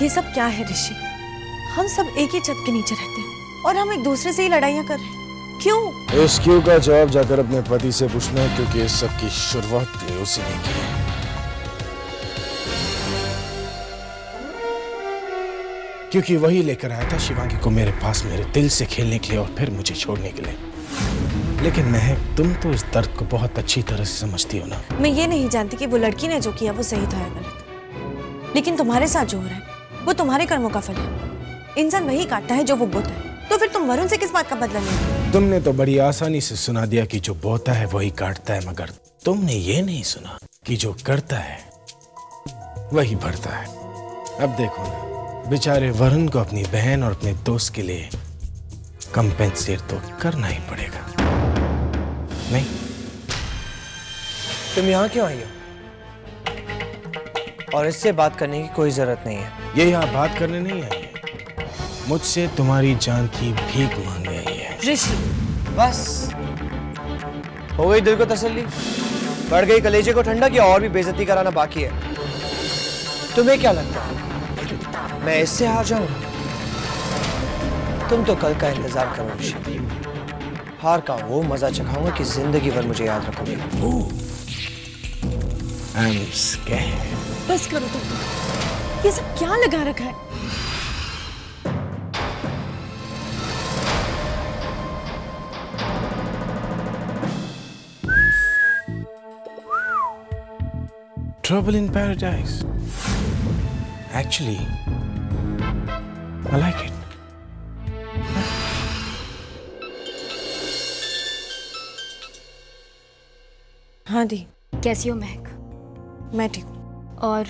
ये सब क्या है ऋषि? हम सब एक ही छत के नीचे रहते हैं और हम एक दूसरे से ही लड़ाइयाँ कर रहे हैं। क्यों? इस क्यों का जवाब जाकर अपने पति से पूछना, क्योंकि इस सब की शुरुआत भी उसी ने की है। क्योंकि वही लेकर आया था शिवांगी को मेरे पास मेरे दिल से खेलने के लिए और फिर मुझे छोड़ने के लिए। लेकिन महक, तुम तो इस दर्द को बहुत अच्छी तरह से समझती हो ना। मैं ये नहीं जानती कि वो लड़की ने जो किया वो सही था या गलत, लेकिन तुम्हारे साथ जो हो रहा है वो तुम्हारे कर्मों का फल है। इंसान वही काटता है जो वो बोता है, तो फिर तुम वरुण से किस बात का बदला लेते? तुमने तो बड़ी आसानी से सुना दिया कि जो बोता है वही काटता है, मगर तुमने ये नहीं सुना कि जो करता है वही भरता है। अब देखो ना, बेचारे वरुण को अपनी बहन और अपने दोस्त के लिए कंपेंसेट तो करना ही पड़ेगा। नहीं, तुम यहाँ क्यों आई हो? और इससे बात करने की कोई जरूरत नहीं है। ये यहाँ बात करने नहीं आई है, मुझसे तुम्हारी जान की भीख मांगने आई है। ऋषि, बस हो गई दिल को तसल्ली? बढ़ गई कलेजे को ठंडा, कि और भी बेइज्जती कराना बाकी है? तुम्हें क्या लगता है मैं इससे हार जाऊंगा? तुम तो कल का इंतजार करो ऋषि। हार का वो मजा चखाऊंगा कि जिंदगी भर मुझे याद रखोगे। I'm scared. बस करो तुम। ये सब क्या लगा रखा है? Trouble in paradise. Actually, I like it. हाँ दी। कैसी हो महक? मैं ठीक हूँ। और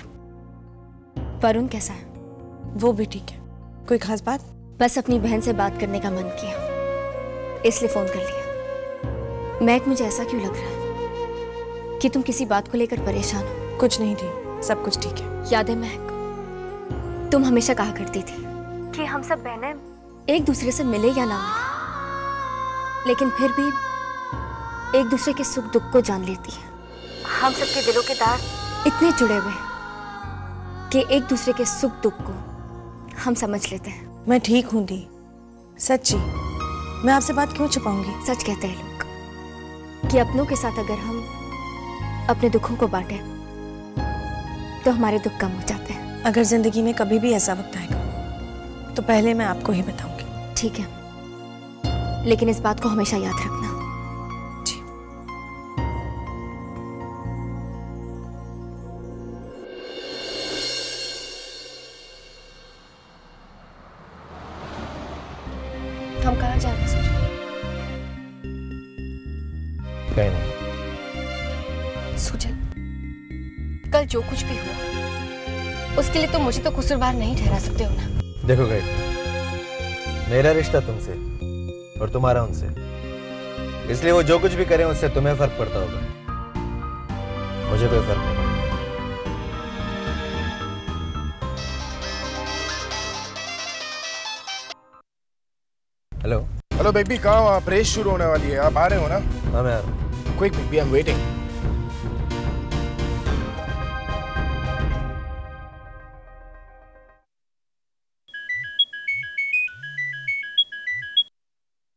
वरुण कैसा है? वो भी ठीक है। कोई खास बात? बस अपनी बहन से बात करने का मन किया, इसलिए फोन कर लिया। महक, मुझे ऐसा क्यों लग रहा है कि तुम किसी बात को लेकर परेशान हो? कुछ नहीं थी, सब कुछ ठीक है। याद है महक, तुम हमेशा कहा करती थी कि हम सब बहनें एक दूसरे से मिले या ना मिले, लेकिन फिर भी एक दूसरे के सुख दुख को जान लेती है। हम सबके दिलों के तार इतने जुड़े हुए हैं कि एक दूसरे के सुख दुख को हम समझ लेते हैं। मैं ठीक हूँ दी, सच्ची। मैं आपसे बात क्यों छुपाऊंगी? सच कहते हैं लोग कि अपनों के साथ अगर हम अपने दुखों को बांटें तो हमारे दुख कम हो जाते हैं। अगर जिंदगी में कभी भी ऐसा वक्त आएगा तो पहले मैं आपको ही बताऊंगी। ठीक है, लेकिन इस बात को हमेशा याद रखना। जी। हम कहाँ जा रहे हैं सर? कहीं नहीं। सुजन, कल जो कुछ भी हुआ उसके लिए तो मुझे तो कसूरवार नहीं ठहरा सकते हो ना? देखो गायत्री, मेरा रिश्ता तुमसे और तुम्हारा उनसे, इसलिए वो जो कुछ भी करें उससे तुम्हें फर्क पड़ता होगा, मुझे कोई फर्क नहीं पड़ता। हेलो हेलो बेबी, कहाँ हो आप? रेस शुरू होने वाली है, आप आ रहे हो ना? हाँ मैं आ रहा हूँ। Quick baby, I am waiting.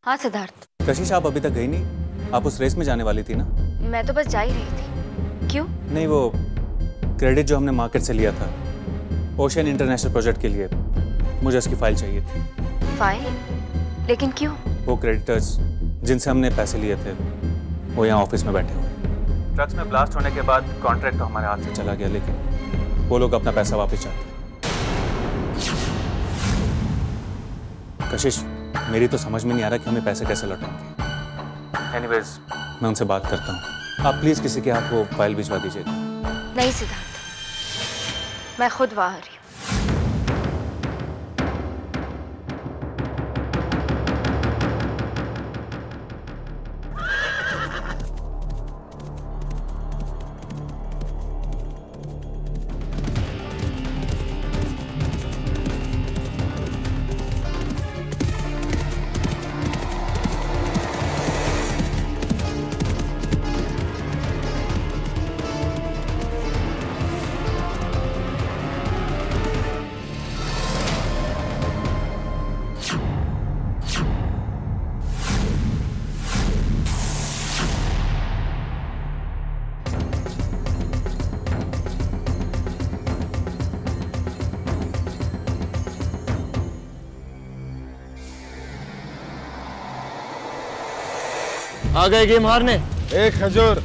हाँ सिद्धार्थ। कशिश, आप अभी तक गई नहीं? आप उस रेस में जाने वाली थी ना? मैं तो बस जा ही रही थी। क्यों? नहीं, वो क्रेडिट जो हमने मार्केट से लिया था ओशियन इंटरनेशनल प्रोजेक्ट के लिए, मुझे उसकी फाइल चाहिए थी। फाइल? लेकिन क्यों? वो क्रेडिटर्स जिनसे हमने पैसे लिए थे वो यहाँ ऑफिस में बैठे हुए। ट्रक्स में ब्लास्ट होने के बाद कॉन्ट्रैक्ट तो हमारे हाथ से चला गया, लेकिन वो लोग अपना पैसा वापस चाहते हैं। कशिश, मेरी तो समझ में नहीं आ रहा कि हमें पैसे कैसे लौटाएंगे। एनीवेज, मैं उनसे बात करता हूँ। आप प्लीज किसी के हाथ वो फाइल भिजवा दीजिएगा। नहीं सिद्धार्थ, मैं खुद वहां आ रही हूँ। आ गए गेम हारने। एक खजूर,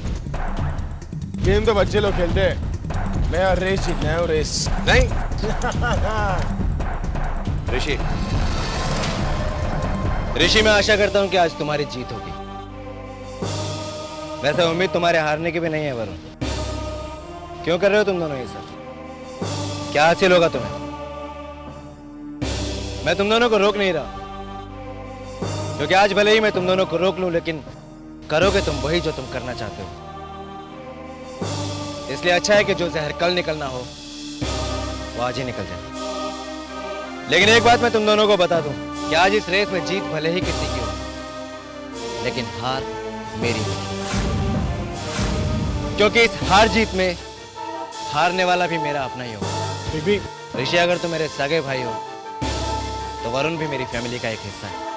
गेम तो बच्चे लोग खेलते हैं, मैं और रेस जीतना है। रेस नहीं। ऋषि, मैं आशा करता हूँ कि आज तुम्हारी जीत होगी। वैसे उम्मीद तुम्हारे हारने की भी नहीं है वरुण। क्यों कर रहे हो तुम दोनों ये सब? क्या हासिल होगा तुम्हें? मैं तुम दोनों को रोक नहीं रहा, क्योंकि आज भले ही मैं तुम दोनों को रोक लूं, लेकिन करोगे तुम वही जो तुम करना चाहते हो। इसलिए अच्छा है कि जो जहर कल निकलना हो वो आज ही निकल जाए। लेकिन एक बात मैं तुम दोनों को बता दूं कि आज इस रेस में जीत भले ही किसी की हो, लेकिन हार मेरी होगी। क्योंकि इस हार जीत में हारने वाला भी मेरा अपना ही होगा। बीबी, ऋषि, अगर तुम मेरे सगे भाई हो तो वरुण भी मेरी फैमिली का एक हिस्सा है।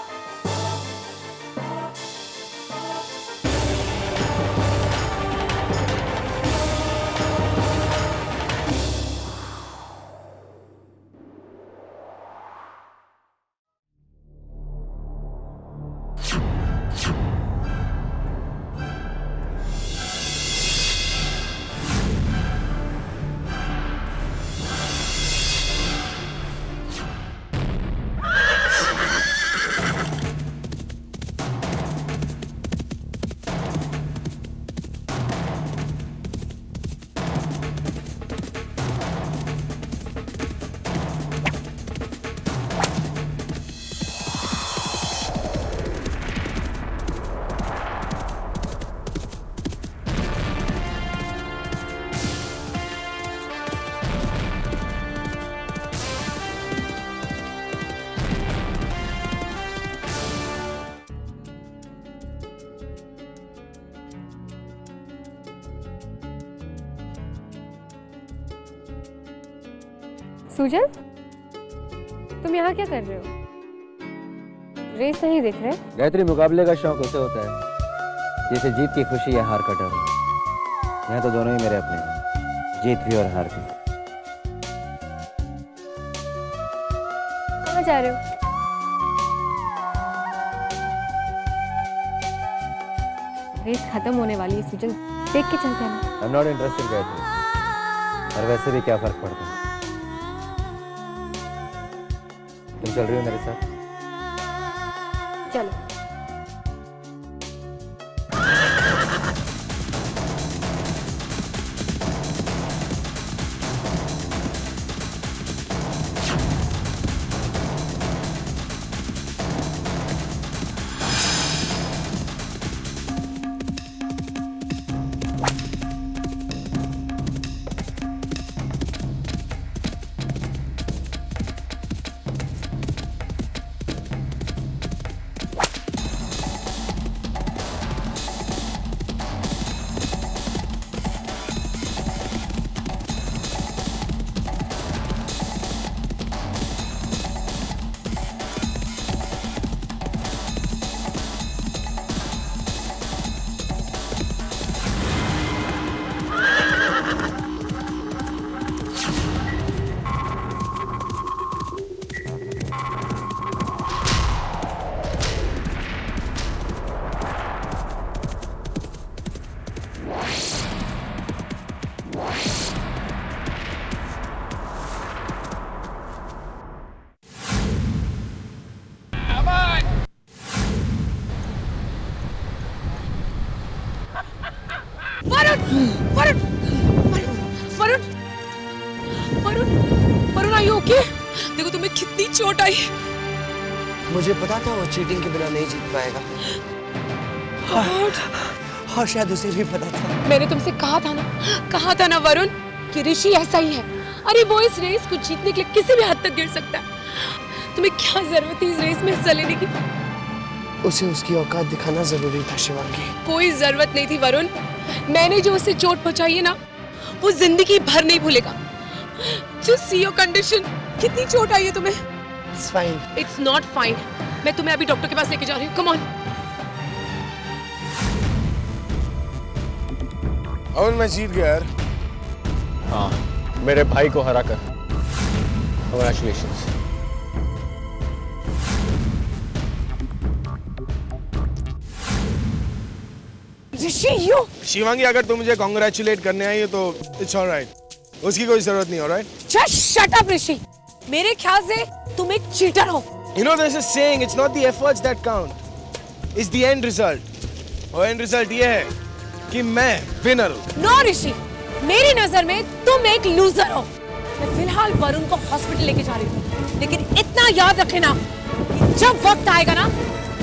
सुजल, तुम यहाँ क्या कर रहे हो? रेस नहीं देख रहे? गायत्री, मुकाबले का शौक उसे होता है जैसे जीत की खुशी या हार का डर। यहाँ तो दोनों ही मेरे अपने हैं, जीत भी और हार भी। कहाँ जा रहे हो? रेस खत्म होने वाली है सुजल, देख के चलते हैं। I am not interested Gayatri, और वैसे भी क्या फर्क पड़ता है? तुम चल रही हो मेरे साथ? चलो। Varun, are you okay? देखो तुम्हें कितनी चोट आई। मुझे पता था वो चीटिंग के बिना नहीं जीत पाएगा। और शायद उसे भी पता था। मैंने तुमसे कहा था ना वरुण कि ऋषि ऐसा ही है। अरे वो इस रेस को जीतने के लिए किसी भी हद तक गिर सकता है। तुम्हें क्या जरूरत थी इस रेस में हिस्सा लेने की? उसे उसकी औकात दिखाना जरूरी था शिवांगी। कोई जरूरत नहीं थी वरुण। मैंने जो उसे चोट पहुंचाई है ना, वो जिंदगी भर नहीं भूलेगा। Just see your condition। कितनी चोट आई है तुम्हें? It's fine। It's not fine। मैं तुम्हें अभी डॉक्टर के पास लेके जा रही हूँ। Come on। और मैं जीत गया यार। हाँ, मेरे भाई को हरा कर। Congratulations। ऋषि यू शिवांगी, अगर तुम मुझे कॉन्ग्रेचुलेट करने आई हो तो इट्स ऑलराइट, उसकी कोई जरूरत नहीं। ऑलराइट, जस्ट शट अप ऋषि। मेरे ख्याल से तुम एक चीटर हो। You know there's a saying, it's not the efforts that count, it's the end result. और end result ये है कि मैं विनर हूँ। नो ऋषि, मेरी नजर में तुम एक लूजर हो। मैं फिलहाल वरुण को हॉस्पिटल लेके जा रही हूँ, लेकिन इतना याद रखना कि जब वक्त आएगा ना,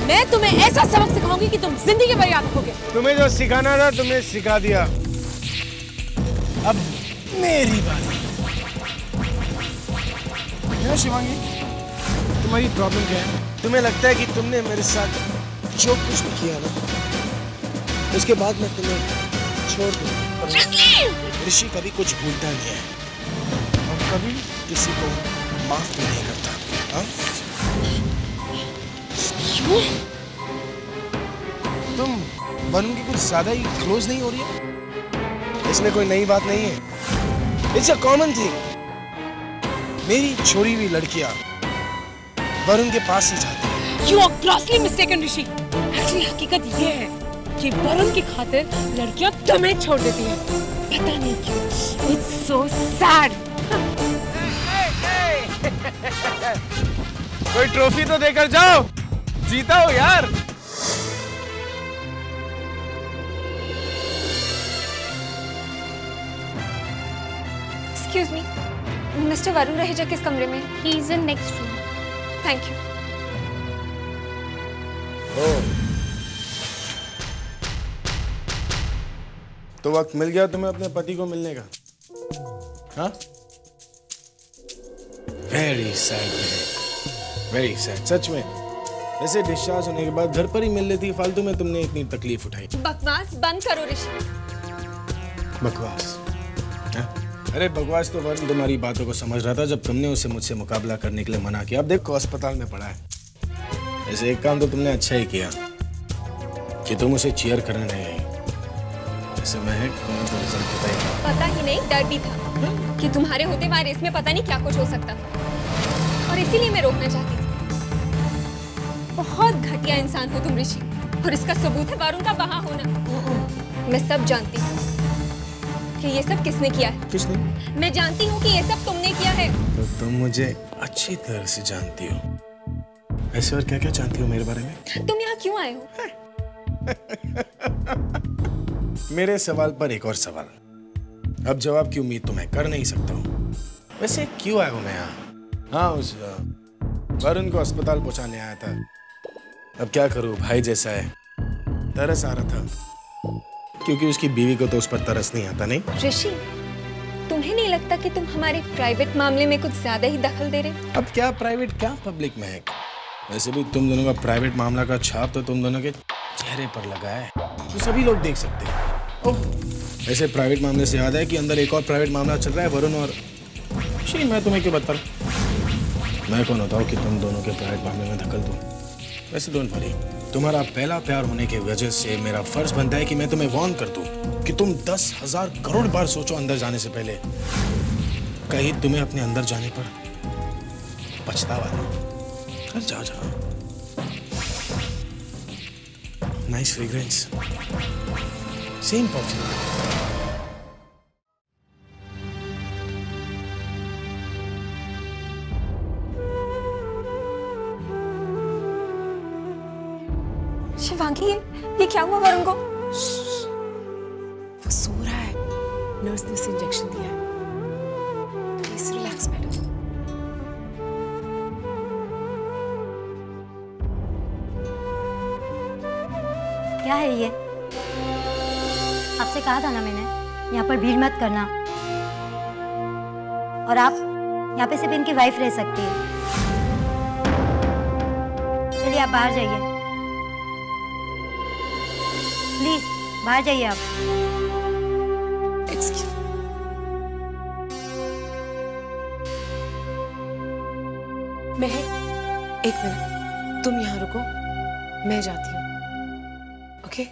मैं तुम्हें ऐसा सबक सिखाऊंगी कि तुम जिंदगी भर याद रखोगे। तुम्हें जो सिखाना था तुम्हें सिखा दिया, अब मेरी बारी। क्या शिवांगी, तुम्हारी प्रॉब्लम क्या है? तुम्हें लगता है कि तुमने मेरे साथ जो कुछ भी किया ना, उसके बाद मैं तुम्हें छोड़ दूँ? ऋषि कभी कुछ भूलता नहीं है और कभी किसी को माफ भी नहीं करता। हाँ? तुम वरुण की कुछ ज्यादा ही क्लोज नहीं हो रही है? इसमें कोई नई बात नहीं है, इट्स अ कॉमन थिंग। मेरी छोड़ी हुई लड़कियां वरुण के पास ही जाती हैं। You are grossly mistaken Rishi. Actually हकीकत ये है कि वरुण की खातिर लड़कियां तुम्हें छोड़ देती हैं। पता नहीं क्यों। It's so sad। कोई ट्रॉफी तो देकर जाओ, जीता हो यार। Excuse me, mister Varun Raheja किस कमरे में? He is in next room. Thank you. तो वक्त मिल गया तुम्हें अपने पति को मिलने का? हाँ? वेरी सैड, वेरी सैड, सच में। वैसे डिस्चार्ज होने के बाद घर पर ही मिल लेती, फालतू में तुमने इतनी तकलीफ उठाई। बकवास बंद करो ऋषि। बकवास? हाँ? अरे बकवास तो वरुण तुम्हारी बातों को समझ रहा था जब तुमने उसे मुझसे मुकाबला करने के लिए मना किया। अब देखो अस्पताल में पड़ा है। ऐसे एक काम तो तुमने अच्छा ही किया कि तुम उसे चीयर करने नहीं आई। ऐसे महक, तुम्हें तो रिजल्ट पता ही नहीं, डर भी था कि तुम्हारे होते वहाँ रेस में पता नहीं क्या कुछ हो सकता था, और इसीलिए मैं रोकना चाहती थी। बहुत घटिया इंसान हो तुम ऋषि, और इसका सबूत है वरुण का वहाँ होना। मैं सब जानती हूँ कि ये सब किसने किया है। किसने? मैं जानती हूँ कि ये सब तुमने किया है। तो तुम मुझे अच्छी तरह से जानती हो। ऐसे और क्या क्या जानती हो मेरे बारे में? तुम यहाँ क्यों आए हो? मेरे सवाल पर एक और सवाल। अब जवाब की उम्मीद तो मैं कर नहीं सकता हूँ। वैसे क्यों आया हूँ मैं यहाँ? हाँ, उस वरुण को अस्पताल पहुँचाने आया था। अब क्या करूँ, भाई जैसा है, तरस आ रहा था, क्योंकि उसकी बीवी को तो उस पर तरस नहीं आता। नहीं ऋषि, तुम्हें नहीं लगता कि तुम हमारे प्राइवेट मामले में कुछ ज्यादा ही दखल दे रहे? अब क्या प्राइवेट क्या पब्लिक में है? वैसे भी तुम दोनों का प्राइवेट मामला का छाप तो तुम दोनों के चेहरे पर लगा है, तो सभी लोग देख सकते हैं। ऐसे प्राइवेट मामले से याद है कि अंदर एक और प्राइवेट मामला चल रहा है वरुण और शी। मैं तुम्हें क्यों बताऊं? मैं कौन होता हूँ कि तुम दोनों के प्राइवेट मामले में दखल दूं? वैसे डोंट वरी, तुम्हारा पहला प्यार होने की वजह से मेरा फर्ज बनता है कि मैं तुम्हें वार्न कर दूं कि तुम 10,000 करोड़ बार सोचो अंदर जाने से पहले। कहीं तुम्हें अपने अंदर जाने पर पछतावा ना। जा जा। Nice fragrance, same perfume. Shivangi, ये क्या हुआ वरुण को? वो सो रहा है, नर्स ने उसे इंजेक्शन दिया है। Please relax madam. क्या है ये? आपसे कहा था ना मैंने, यहाँ पर भीड़ मत करना। और आप यहाँ पे सिर्फ इनकी वाइफ रह सकती है। चलिए आप बाहर जाइए, प्लीज बाहर जाइए आप। महक, एक मिनट, तुम यहाँ रुको, मैं जाती हूँ। ओके?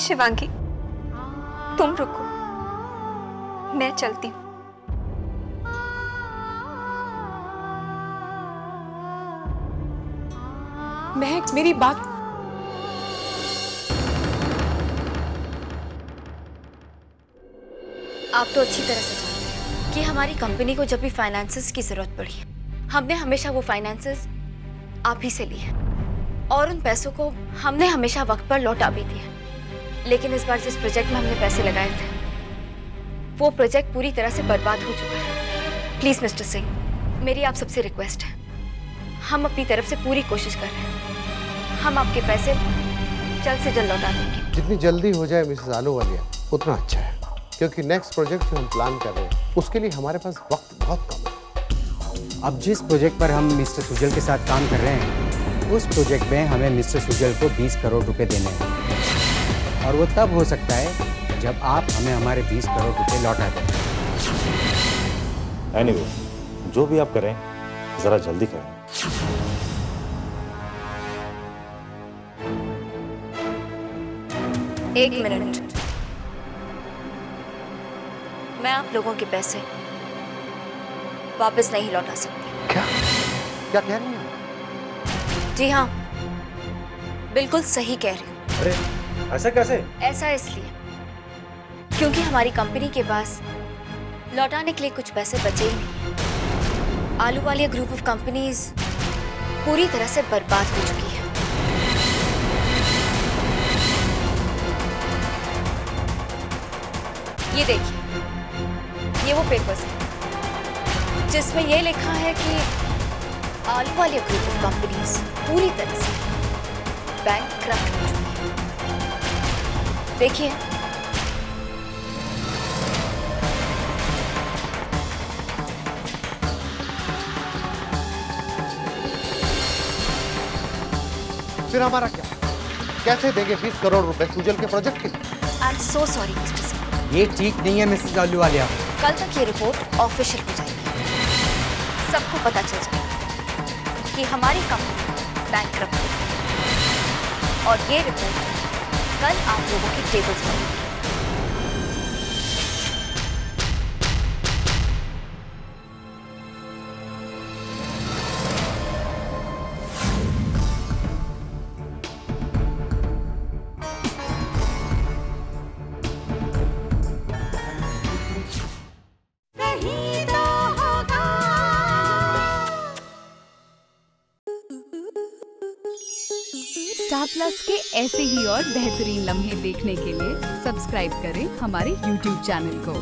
शिवांगी, तुम रुको, मैं चलती हूँ। महक, मेरी बात। आप तो अच्छी तरह से जानते हैं कि हमारी कंपनी को जब भी फाइनेंसेस की जरूरत पड़ी, हमने हमेशा वो फाइनेंसेस आप ही से लिए और उन पैसों को हमने हमेशा वक्त पर लौटा भी दिया। लेकिन इस बार जिस प्रोजेक्ट में हमने पैसे लगाए थे, वो प्रोजेक्ट पूरी तरह से बर्बाद हो चुका है। प्लीज मिस्टर सिंह, मेरी आप सबसे रिक्वेस्ट है, हम अपनी तरफ से पूरी कोशिश कर रहे हैं। हम आपके पैसे जल्द से जल्द लौटा देंगे। जितनी जल्दी हो जाए मिसेस आलूवालिया उतना अच्छा है, क्योंकि नेक्स्ट प्रोजेक्ट जो हम प्लान कर रहे हैं उसके लिए हमारे पास वक्त बहुत कम है। अब जिस प्रोजेक्ट पर हम मिस्टर सुजल के साथ काम कर रहे हैं, उस प्रोजेक्ट में हमें मिस्टर सुजल को 20 करोड़ रुपए देने हैं, और वो तब हो सकता है जब आप हमें हमारे 20 करोड़ रुपए लौटा दें। एनीवे, जो भी आप करें जरा जल्दी करें। एक मिनट, मैं आप लोगों के पैसे वापस नहीं लौटा सकती। क्या क्या कह रही हैं? जी हाँ, बिल्कुल सही कह रही हूँ। अरे ऐसा कैसे? ऐसा इसलिए क्योंकि हमारी कंपनी के पास लौटाने के लिए कुछ पैसे बचे ही नहीं। आलूवालिया ग्रुप ऑफ कंपनीज पूरी तरह से बर्बाद हो चुकी है। ये देखिए, ये वो पेपर्स हैं जिसमें ये लिखा है कि आलूवालिया ग्रुप ऑफ कंपनीज पूरी तरह से बैंकक्रप्ट हो चुकी है। देखिए, फिर हमारा क्या? कैसे देंगे 20 करोड़ रुपए सुजल के प्रोजेक्ट के? I am so sorry mister Singh. ये ठीक नहीं है मिसेस आलूवालिया। कल तक ये रिपोर्ट ऑफिशियल हो जाएगी, सबको पता चल जाएगा कि हमारी कंपनी बैंकक्रप्ट है, और ये रिपोर्ट कल आप लोगों की टेबल्स पर होगी। स्टार प्लस के ऐसे ही और बेहतरीन लम्हे देखने के लिए सब्सक्राइब करें हमारे YouTube चैनल को।